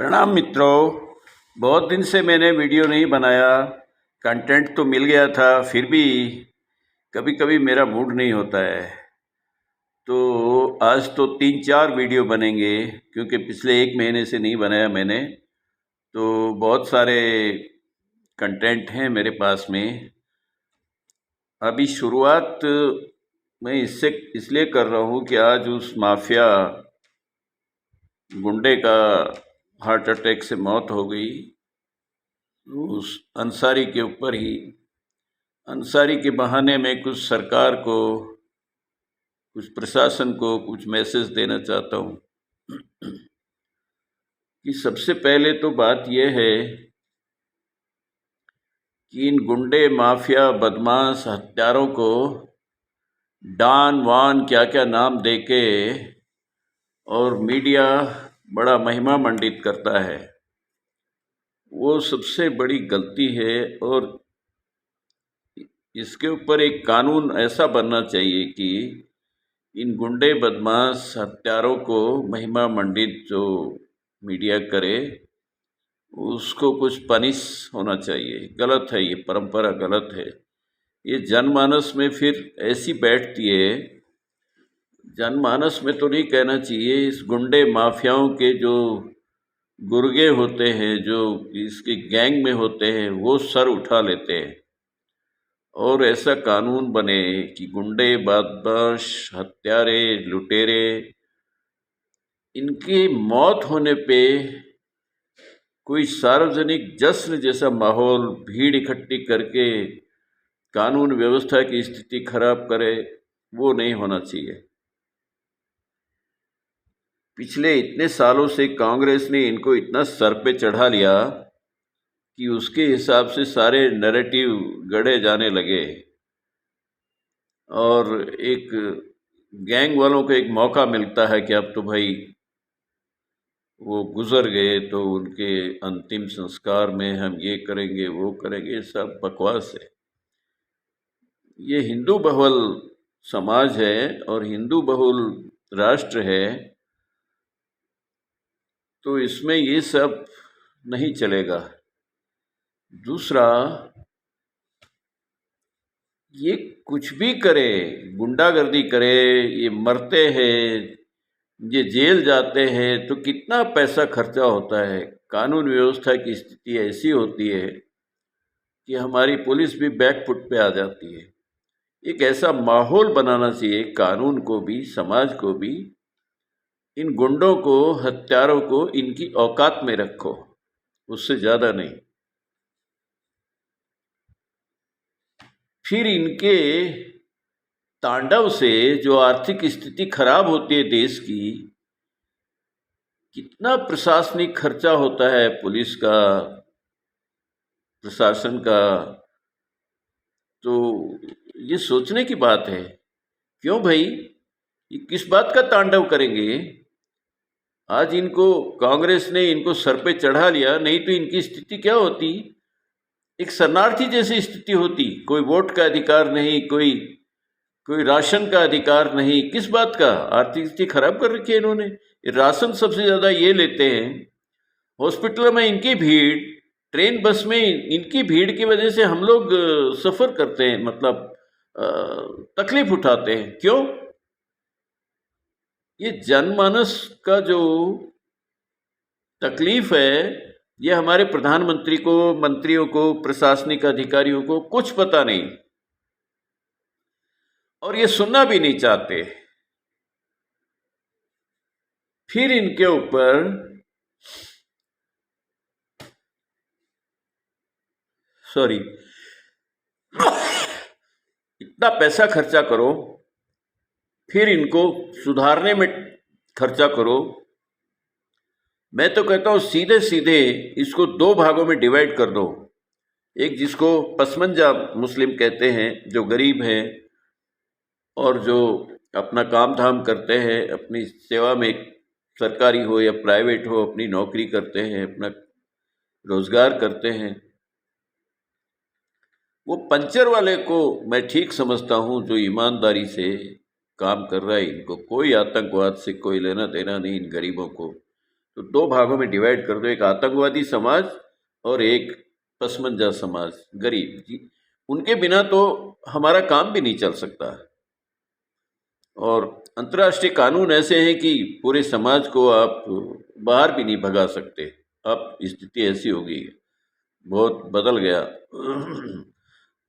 प्रणाम मित्रों। बहुत दिन से मैंने वीडियो नहीं बनाया। कंटेंट तो मिल गया था, फिर भी कभी कभी मेरा मूड नहीं होता है। तो आज तो 3-4 वीडियो बनेंगे, क्योंकि पिछले 1 महीने से नहीं बनाया मैंने। तो बहुत सारे कंटेंट हैं मेरे पास में। अभी शुरुआत मैं इससे इसलिए कर रहा हूँ कि आज उस माफिया गुंडे का हार्ट अटैक से मौत हो गई। उस अंसारी के ऊपर ही, अंसारी के बहाने में कुछ सरकार को, कुछ प्रशासन को कुछ मैसेज देना चाहता हूँ कि सबसे पहले तो बात यह है कि इन गुंडे, माफिया, बदमाश, हत्यारों को डॉन वान क्या क्या नाम देके और मीडिया बड़ा महिमा मंडित करता है, वो सबसे बड़ी गलती है। और इसके ऊपर एक कानून ऐसा बनना चाहिए कि इन गुंडे, बदमाश, हत्यारों को महिमा मंडित जो मीडिया करे, उसको कुछ पनिश होना चाहिए। गलत है, ये परंपरा गलत है। ये जनमानस में फिर ऐसी बैठती है। जनमानस में तो नहीं कहना चाहिए, इस गुंडे माफियाओं के जो गुर्गे होते हैं, जो इसके गैंग में होते हैं, वो सर उठा लेते हैं। और ऐसा कानून बने कि गुंडे, बदमाश, हत्यारे, लुटेरे, इनकी मौत होने पे कोई सार्वजनिक जश्न जैसा माहौल, भीड़ इकट्ठी करके कानून व्यवस्था की स्थिति खराब करे, वो नहीं होना चाहिए। पिछले इतने सालों से कांग्रेस ने इनको इतना सर पे चढ़ा लिया कि उसके हिसाब से सारे नैरेटिव गढ़े जाने लगे। और एक गैंग वालों को एक मौका मिलता है कि अब तो भाई वो गुजर गए, तो उनके अंतिम संस्कार में हम ये करेंगे, वो करेंगे। सब बकवास है। ये हिंदू बहुल समाज है और हिंदू बहुल राष्ट्र है, तो इसमें ये सब नहीं चलेगा। दूसरा, ये कुछ भी करे, गुंडागर्दी करे, ये मरते हैं, ये जेल जाते हैं, तो कितना पैसा खर्चा होता है। कानून व्यवस्था की स्थिति ऐसी होती है कि हमारी पुलिस भी बैकफुट पे आ जाती है। एक ऐसा माहौल बनाना चाहिए, कानून को भी, समाज को भी, इन गुंडों को, हत्यारों को इनकी औकात में रखो, उससे ज़्यादा नहीं। फिर इनके तांडव से जो आर्थिक स्थिति खराब होती है देश की, कितना प्रशासनिक खर्चा होता है, पुलिस का, प्रशासन का, तो ये सोचने की बात है। क्यों भाई, ये किस बात का तांडव करेंगे? आज इनको कांग्रेस ने इनको सर पे चढ़ा लिया, नहीं तो इनकी स्थिति क्या होती? एक शरणार्थी जैसी स्थिति होती। कोई वोट का अधिकार नहीं, कोई राशन का अधिकार नहीं। किस बात का? आर्थिक स्थिति खराब कर रखी है इन्होंने। राशन सबसे ज्यादा ये लेते हैं। हॉस्पिटल में इनकी भीड़, ट्रेन बस में इनकी भीड़ की वजह से हम लोग सफर करते हैं, मतलब तकलीफ उठाते हैं। क्यों? ये जनमानस का जो तकलीफ है, ये हमारे प्रधानमंत्री को, मंत्रियों को, प्रशासनिक अधिकारियों को कुछ पता नहीं, और ये सुनना भी नहीं चाहते। फिर इनके ऊपर इतना पैसा खर्चा करो, फिर इनको सुधारने में खर्चा करो। मैं तो कहता हूँ सीधे सीधे इसको 2 भागों में डिवाइड कर दो। एक जिसको पसमंजा मुस्लिम कहते हैं, जो गरीब हैं और जो अपना काम धाम करते हैं, अपनी सेवा में, सरकारी हो या प्राइवेट हो, अपनी नौकरी करते हैं, अपना रोजगार करते हैं। वो पंचर वाले को मैं ठीक समझता हूँ, जो ईमानदारी से काम कर रहा है। इनको कोई आतंकवाद से कोई लेना देना नहीं, इन गरीबों को। तो दो भागों में डिवाइड कर दो, एक आतंकवादी समाज और एक पसमंजा समाज, गरीब जी। उनके बिना तो हमारा काम भी नहीं चल सकता। और अंतर्राष्ट्रीय कानून ऐसे हैं कि पूरे समाज को आप बाहर भी नहीं भगा सकते। अब स्थिति ऐसी हो गई है, बहुत बदल गया।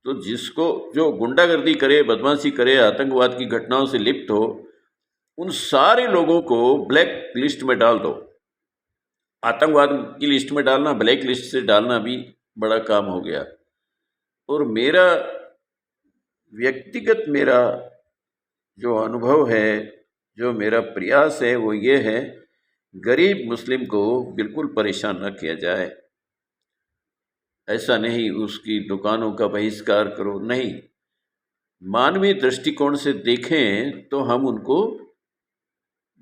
तो जिसको जो गुंडागर्दी करे, बदमाशी करे, आतंकवाद की घटनाओं से लिप्त हो, उन सारे लोगों को ब्लैक लिस्ट में डाल दो। आतंकवाद की लिस्ट में डालना, ब्लैक लिस्ट से डालना भी बड़ा काम हो गया। और मेरा व्यक्तिगत जो अनुभव है, जो मेरा प्रयास है, वो ये है, गरीब मुस्लिम को बिल्कुल परेशान न किया जाए। ऐसा नहीं उसकी दुकानों का बहिष्कार करो, नहीं। मानवीय दृष्टिकोण से देखें तो हम उनको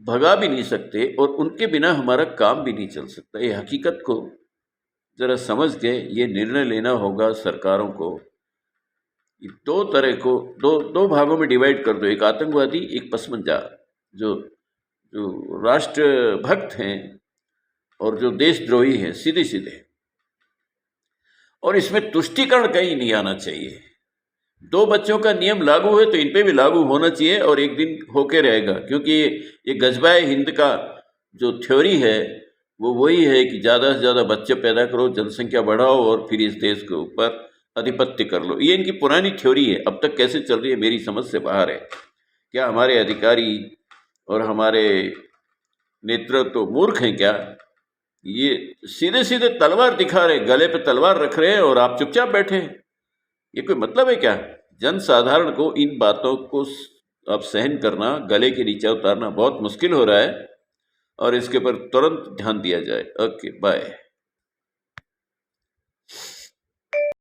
भगा भी नहीं सकते और उनके बिना हमारा काम भी नहीं चल सकता। ये हकीकत को ज़रा समझ के ये निर्णय लेना होगा सरकारों को। दो तरह को दो भागों में डिवाइड कर दो, एक आतंकवादी, एक पसमंजा, जो जो राष्ट्रभक्त हैं और जो देशद्रोही हैं, सीधे सीधे। और इसमें तुष्टीकरण कहीं नहीं आना चाहिए। दो बच्चों का नियम लागू है तो इन पे भी लागू होना चाहिए और एक दिन होके रहेगा, क्योंकि ये गजबाए हिंद का जो थ्योरी है वो वही है कि ज़्यादा से ज़्यादा बच्चे पैदा करो, जनसंख्या बढ़ाओ और फिर इस देश के ऊपर आधिपत्य कर लो। ये इनकी पुरानी थ्योरी है, अब तक कैसे चल रही है मेरी समझ से बाहर है। क्या हमारे अधिकारी और हमारे नेतृत्व तो मूर्ख हैं क्या? ये सीधे सीधे तलवार दिखा रहे, गले पे तलवार रख रहे हैं और आप चुपचाप बैठे हैं। ये कोई मतलब है क्या? जन साधारण को इन बातों को अब सहन करना, गले के नीचे उतारना बहुत मुश्किल हो रहा है और इसके ऊपर तुरंत ध्यान दिया जाए। Okay, bye.